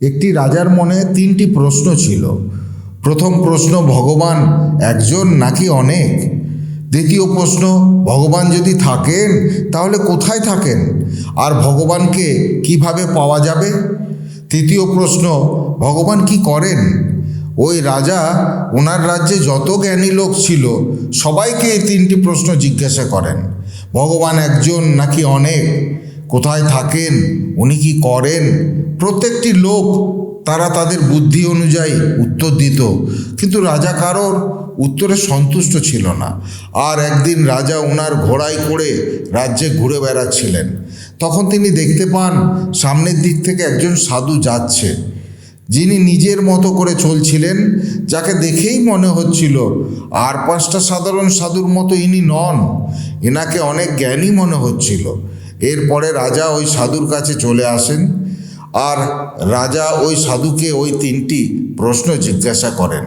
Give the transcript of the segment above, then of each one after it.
একটি রাজার মনে তিনটি প্রশ্ন ছিল। প্রথম প্রশ্ন, ভগবান একজন নাকি অনেক? দ্বিতীয় প্রশ্ন, ভগবান যদি থাকেন তাহলে কোথায় থাকেন, আর ভগবানকে কিভাবে পাওয়া যাবে? তৃতীয় প্রশ্ন, ভগবান কি করেন? ওই রাজা ওনার রাজ্যে যত জ্ঞানী লোক ছিল সবাইকে এই তিনটি প্রশ্ন জিজ্ঞাসা করেন। ভগবান একজন নাকি অনেক? কোথায় থাকেন? উনি কি করেন? প্রত্যেকটি লোক তারা তাদের বুদ্ধি অনুযায়ী উত্তর দিত, কিন্তু রাজা কারোর উত্তরে সন্তুষ্ট ছিল না। আর একদিন রাজা ওনার ঘোড়ায় করে রাজ্যে ঘুরে বেড়াচ্ছিলেন। তখন তিনি দেখতে পান সামনের দিক থেকে একজন সাধু যাচ্ছে, যিনি নিজের মতো করে চলছিলেন, যাকে দেখেই মনে হচ্ছিল আর পাঁচটা সাধারণ সাধুর মতো ইনি নন, এনাকে অনেক জ্ঞানী মনে হচ্ছিল। এরপরে রাজা ওই সাধুর কাছে চলে আসেন, আর রাজা ওই সাধুকে ওই তিনটি প্রশ্ন জিজ্ঞাসা করেন।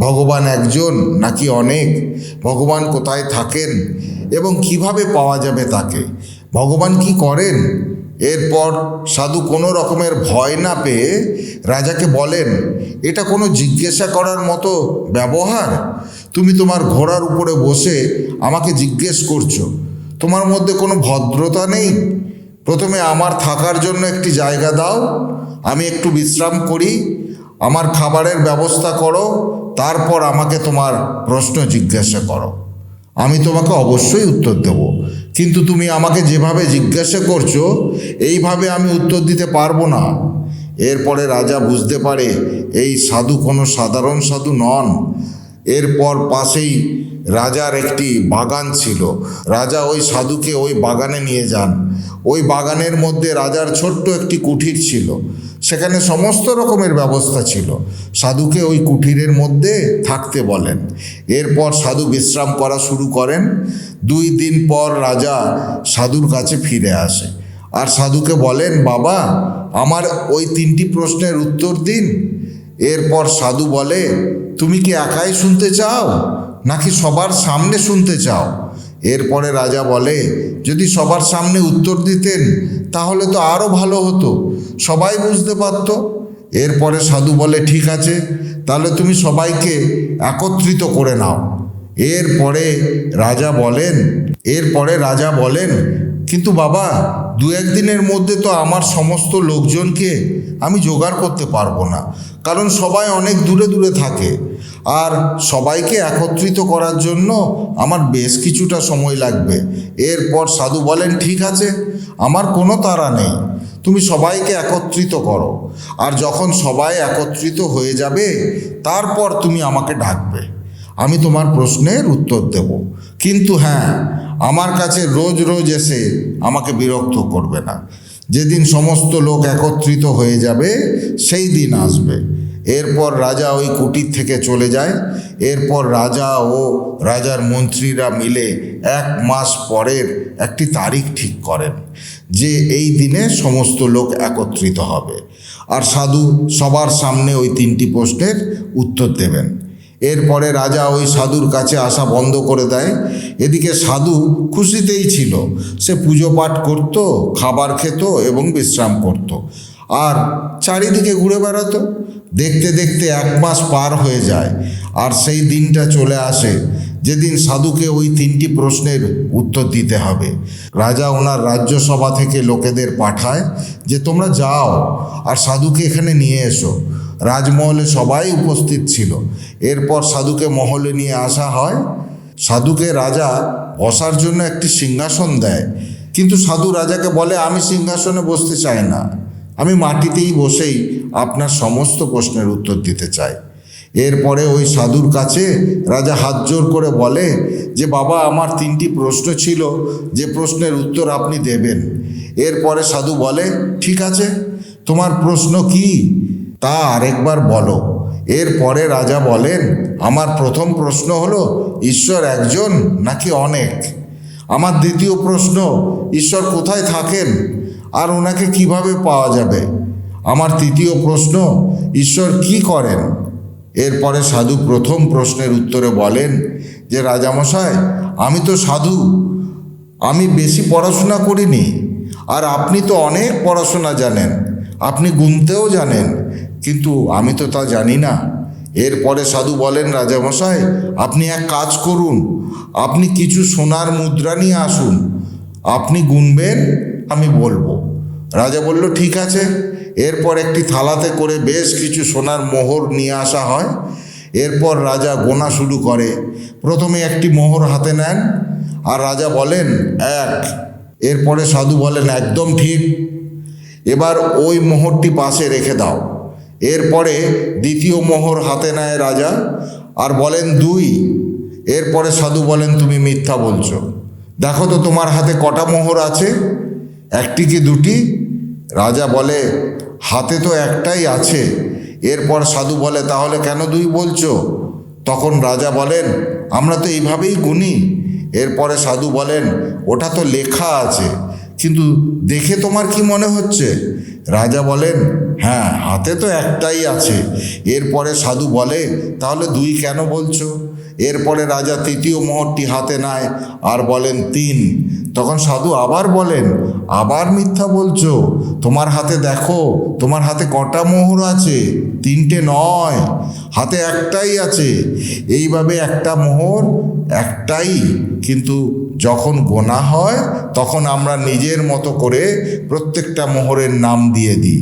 ভগবান একজন নাকি অনেক? ভগবান কোথায় থাকেন এবং কিভাবে পাওয়া যাবে তাকে? ভগবান কি করেন? এরপর সাধু কোনো রকমের ভয় না পেয়ে রাজাকে বলেন, এটা কোনো জিজ্ঞাসা করার মতো ব্যবহার? তুমি তোমার ঘোড়ার উপরে বসে আমাকে জিজ্ঞেস করছো? তোমার মধ্যে কোনো ভদ্রতা নেই? প্রথমে আমার থাকার জন্য একটি জায়গা দাও, আমি একটু বিশ্রাম করি, আমার খাবারের ব্যবস্থা করো, তারপর আমাকে তোমার প্রশ্ন জিজ্ঞাসা করো। আমি তোমাকে অবশ্যই উত্তর দেব, কিন্তু তুমি আমাকে যেভাবে জিজ্ঞাসা করছো এইভাবে আমি উত্তর দিতে পারবো না। এরপরে রাজা বুঝতে পারে এই সাধু কোনো সাধারণ সাধু নন। এরপর পাশেই রাজার একটি বাগান ছিল। রাজা ওই সাধুকে ওই বাগানে নিয়ে যান। ওই বাগানের মধ্যে রাজার ছোট্ট একটি কুঠির ছিল, সেখানে সমস্ত রকমের ব্যবস্থা ছিল। সাধুকে ওই কুঠিরের মধ্যে থাকতে বলেন। এরপর সাধু বিশ্রাম করা শুরু করেন। 2 দিন পর রাজা সাধুর কাছে ফিরে আসে, আর সাধুকে বলেন, বাবা, আমার ওই 3টি প্রশ্নের উত্তর দিন। এরপর সাধু বলে, তুমি কি একাই শুনতে চাও নাকি সবার সামনে শুনতে চাও? এরপরে রাজা বলে, যদি সবার সামনে উত্তর দিতেন তাহলে তো আরও ভালো হতো, সবাই বুঝতে পারত। এরপরে সাধু বলে, ঠিক আছে, তাহলে তুমি সবাইকে একত্রিত করে নাও। এরপরে রাজা বলেন, কিন্তু বাবা, 2-1 দিনের মধ্যে তো আমার সমস্ত লোকজনকে আমি জোগাড় করতে পারবো না, কারণ সবাই অনেক দূরে দূরে থাকে, আর সবাইকে একত্রিত করার জন্য আমার বেশ কিছুটা সময় লাগবে। এরপর সাধু বলেন, ঠিক আছে, আমার কোনো তাড়া নেই, তুমি সবাইকে একত্রিত করো, আর যখন সবাই একত্রিত হয়ে যাবে তারপর তুমি আমাকে ডাকবে, আমি তোমার প্রশ্নের উত্তর দেব। কিন্তু হ্যাঁ, আমার কাছে রোজ রোজ এসে আমাকে বিরক্ত করবে না। যেদিন সমস্ত লোক একত্রিত হয়ে যাবে সেই দিন আসবে। এরপর রাজা ওই কুটির থেকে চলে যায়। এরপর রাজা ও রাজার মন্ত্রীরা মিলে 1 মাস পরের একটি তারিখ ঠিক করেন যে এই দিনে সমস্ত লোক একত্রিত হবে, আর সাধু সবার সামনে ওই 3টি প্রশ্নের উত্তর দেবেন। এরপরে রাজা ওই সাধুর কাছে আসা বন্ধ করে দেয়। এদিকে সাধু খুশিতেই ছিল, সে পুজো পাঠ করত, খাবার খেত এবং বিশ্রাম করত, আর চারিদিকে ঘুরে বেড়াতো। দেখতে দেখতে 1 মাস পার হয়ে যায়, আর সেই দিনটা চলে আসে যেদিন সাধুকে ওই 3টি প্রশ্নের উত্তর দিতে হবে। রাজা ওনার রাজ্যসভা থেকে লোকেদের পাঠায় যে তোমরা যাও আর সাধুকে এখানে নিয়ে এসো। রাজমহলে সবাই উপস্থিত ছিল। এরপর সাধুকে মহলে নিয়ে আসা হয়। সাধুকে রাজা বসার জন্য একটি সিংহাসন দেয়, কিন্তু সাধু রাজাকে বলে, আমি সিংহাসনে বসতে চাই না, আমি মাটিতেই বসেই আপনার সমস্ত প্রশ্নের উত্তর দিতে চাই। এরপরে ওই সাধুর কাছে রাজা হাত জোর করে বলে যে, বাবা, আমার 3টি প্রশ্ন ছিল, যে প্রশ্নের উত্তর আপনি দেবেন। এরপরে সাধু বলে, ঠিক আছে, তোমার প্রশ্ন কি তা আরেকবার বলো। এরপরে রাজা বলেন, আমার প্রথম প্রশ্ন হলো, ঈশ্বর একজন নাকি অনেক? আমার দ্বিতীয় প্রশ্ন, ঈশ্বর কোথায় থাকেন আর ওনাকে কিভাবে পাওয়া যাবে? আমার তৃতীয় প্রশ্ন, ঈশ্বর কি করেন? এরপরে সাধু প্রথম প্রশ্নের উত্তরে বলেন যে, রাজামশাই, আমি তো সাধু, আমি বেশি পড়াশোনা করিনি, আর আপনি তো অনেক পড়াশোনা জানেন, আপনি গুনতেও জানেন, কিন্তু আমি তো তা জানি না। এরপরে সাধু বলেন, রাজামশাই আপনি এক কাজ করুন, আপনি কিছু সোনার মুদ্রা নিয়ে আসুন, আপনি গুনবেন, আমি বলবো। রাজা বলল ঠিক আছে। এরপর একটি থালাতে করে বেশ কিছু সোনার মোহর নিয়ে আসা হয়। এরপর রাজা গোনা শুরু করে। প্রথমে একটি মোহর হাতে নেন আর রাজা বলেন 1। এরপরে সাধু বলেন একদম ঠিক, এবার ওই মোহরটি পাশে রেখে দাও। এরপরে দ্বিতীয় মোহর হাতে নেয় রাজা আর বলেন 2। এরপরে সাধু বলেন তুমি মিথ্যা বলছো, দেখো তো তোমার হাতে কটা মোহর আছে, 1টি কি 2টি? রাজা বলে হাতে তো একটাই আছে। এরপর সাধু বলে তাহলে কেন 2 বলছো? তখন রাজা বলেন আমরা তো এইভাবেই গুনি। এরপরে সাধু বলেন ওটা তো লেখা আছে, কিন্তু দেখে তোমার কি মনে হচ্ছে? রাজা বলেন হ্যাঁ, হাতে তো একটাই আছে। এরপরে সাধু বলে তাহলে 2 কেন বলছো? এরপরে রাজা তৃতীয় মোহরটি হাতে নেয় আর বলেন 3। তখন সাধু আবার বলেন আবার মিথ্যা বলছো, তোমার হাতে দেখো তোমার হাতে কটা মোহর আছে, 3টে নয়, হাতে একটাই আছে। এইভাবে একটা মোহর একটাই, কিন্তু যখন গোনা হয় তখন আমরা নিজের মতো করে প্রত্যেকটা মোহরের নাম দিয়ে দিই।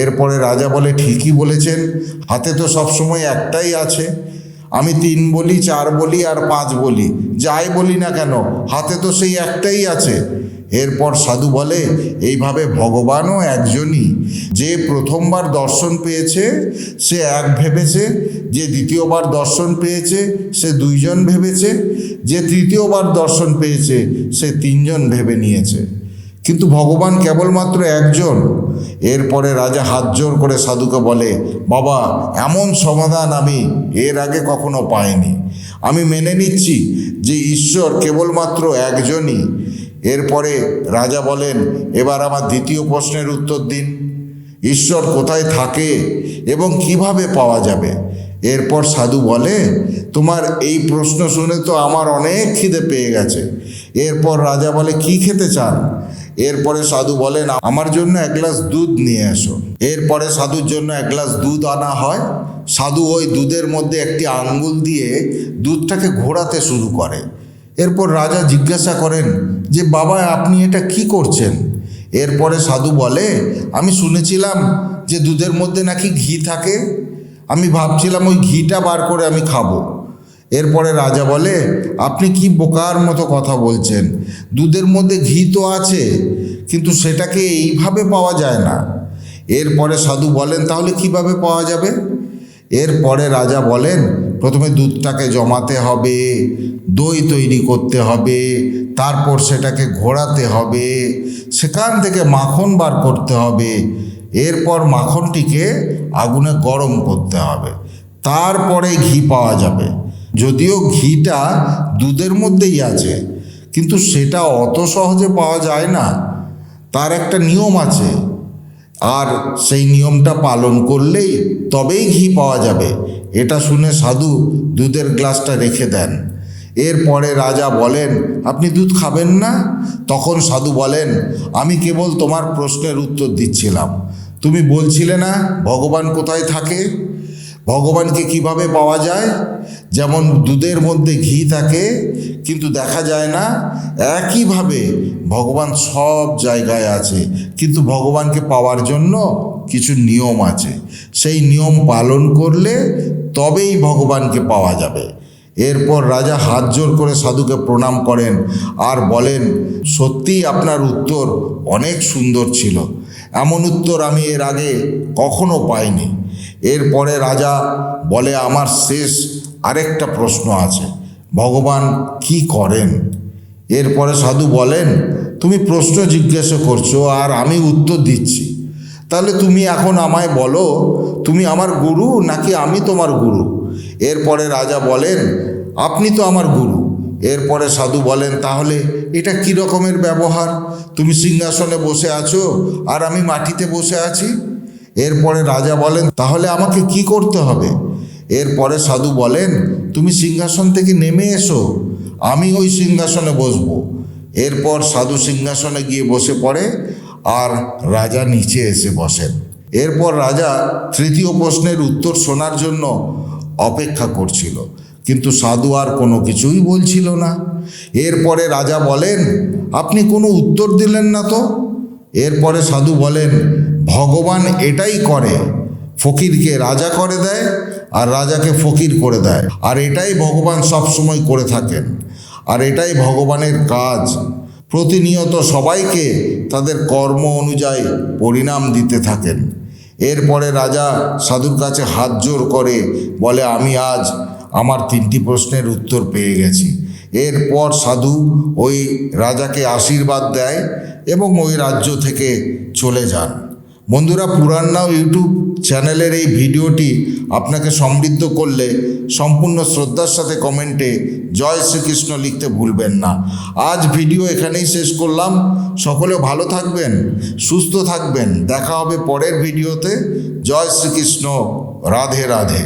এরপরে রাজা বলে ঠিকই বলেছেন, হাতে তো সবসময় একটাই আছে, আমি 3 বলি, 4 বলি আর 5 বলি, যাই বলি না কেন হাতে তো সেই একটাই আছে। এরপর সাধু বলে এইভাবে ভগবানও একজনই, যে প্রথমবার দর্শন পেয়েছে সে 1 ভেবেছে, যে দ্বিতীয়বার দর্শন পেয়েছে সে 2 জন ভেবেছে, যে তৃতীয়বার দর্শন পেয়েছে সে 3 জন ভেবে নিয়েছে, কিন্তু ভগবান কেবলমাত্র একজন। এরপরে রাজা হাত জোর করে সাধুকে বলে বাবা, এমন সমাধান আমি এর আগে কখনো পাইনি, আমি মেনে নিচ্ছি যে ঈশ্বর কেবলমাত্র একজনই। এরপরে রাজা বলেন এবার আমার দ্বিতীয় প্রশ্নের উত্তর দিন, ঈশ্বর কোথায় থাকে এবং কিভাবে পাওয়া যাবে? এরপর সাধু বলে তোমার এই প্রশ্ন শুনে তো আমার অনেক খিদে পেয়ে গেছে। এরপর রাজা বলে কি খেতে চান? এরপরে সাধু বলেন আমার জন্য 1 গ্লাস দুধ নিয়ে এসো। এরপরে সাধুর জন্য 1 গ্লাস দুধ আনা হয়। সাধু ওই দুধের মধ্যে একটি আঙ্গুল দিয়ে দুধটাকে ঘোরাতে শুরু করে। এরপর রাজা জিজ্ঞাসা করেন যে বাবা আপনি এটা কি করছেন? এরপরে সাধু বলে আমি শুনেছিলাম যে দুধের মধ্যে নাকি ঘি থাকে, আমি ভাবছিলাম ওই ঘিটা বার করে আমি খাবো। এরপরে রাজা বলে আপনি কি বোকার মতো কথা বলছেন, দুধের মধ্যে ঘি তো আছে, কিন্তু সেটাকে এইভাবে পাওয়া যায় না। এরপরে সাধু বলেন তাহলে কিভাবে পাওয়া যাবে? এরপরে রাজা বলেন প্রথমে দুধটাকে জমাতে হবে, দই তৈরি করতে হবে, তারপর সেটাকে ঘোরাতে হবে, সেখান থেকে মাখন বার করতে হবে, এরপর মাখনটিকে আগুনে গরম করতে হবে, তারপরে ঘি পাওয়া যাবে। যদিও ঘিটা দুধের মধ্যেই আছে, কিন্তু সেটা অত সহজে পাওয়া যায় না, তার একটা নিয়ম আছে, আর সেই নিয়মটা পালন করলেই তবেই ঘি পাওয়া যাবে। এটা শুনে সাধু দুধের গ্লাসটা রেখে দেন। এরপরে রাজা বলেন আপনি দুধ খাবেন না? তখন সাধু বলেন আমি কেবল তোমার প্রশ্নের উত্তর দিচ্ছিলাম, তুমি বলছিলে না ভগবান কোথায় থাকে, ভগবানকে কিভাবে পাওয়া যায়? যেমন দুধের মধ্যে ঘি থাকে কিন্তু দেখা যায় না, একইভাবে ভগবান সব জায়গায় আছে, কিন্তু ভগবানকে পাওয়ার জন্য কিছু নিয়ম আছে, সেই নিয়ম পালন করলে তবেই ভগবানকে পাওয়া যাবে। এরপর রাজা হাত জোর করে সাধুকে প্রণাম করেন আর বলেন সত্যিই আপনার উত্তর অনেক সুন্দর ছিল, এমন উত্তর আমি এর আগে কখনো পাইনি। এরপরে রাজা বলে আমার শেষ আরেকটা প্রশ্ন আছে, ভগবান কি করেন? এরপরে সাধু বলেন তুমি প্রশ্ন জিজ্ঞাসা করছো আর আমি উত্তর দিচ্ছি, তাহলে তুমি এখন আমায় বলো তুমি আমার গুরু নাকি আমি তোমার গুরু? এরপরে রাজা বলেন আপনি তো আমার গুরু। এরপরে সাধু বলেন তাহলে এটা কি রকমের ব্যবহার, তুমি সিংহাসনে বসে আছো আর আমি মাটিতে বসে আছি? এরপরে রাজা বলেন তাহলে আমাকে কি করতে হবে? এরপরে সাধু বলেন তুমি সিংহাসন থেকে নেমে এসো, আমি ওই সিংহাসনে বসবো। এরপর সাধু সিংহাসনে গিয়ে বসে পড়ে আর রাজা নিচে এসে বসেন। এরপর রাজা তৃতীয় প্রশ্নের উত্তর শোনার জন্য অপেক্ষা করছিল, কিন্তু সাধু আর কোনো কিছুই বলছিল না। এরপরে রাজা বলেন, আপনি কোনো উত্তর দিলেন না তো? এরপরে সাধু বলেন, ভগবান এটাই করে, ফকিরকে রাজা করে দেয় আর রাজাকে ফকির করে দেয়, আর এটাই ভগবান সব সময় করে থাকেন, আর এটাই ভগবানের কাজ। প্রতিনিয়ত সবাইকে তাদের কর্ম অনুযায়ী পরিণাম দিতে থাকেন। এরপরে রাজা সাধুর কাছে হাত জোড় করে বলে, আমি আজ আমার 3টি প্রশ্নের উত্তর পেয়ে গেছি। এরপর সাধু ওই রাজাকে আশীর্বাদ দেয় এবং ওই রাজ্য থেকে চলে যান। বন্ধুরা, পুরাণ নাও ইউটিউব চ্যানেলের এই ভিডিওটি আপনাকে সমৃদ্ধ করলে সম্পূর্ণ শ্রদ্ধার সাথে কমেন্টে জয় শ্রীকৃষ্ণ লিখতে ভুলবেন না। আজ ভিডিও এখানেই শেষ করলাম। সকলে ভালো থাকবেন, সুস্থ থাকবেন। দেখা হবে পরের ভিডিওতে। জয় শ্রীকৃষ্ণ। রাধে রাধে।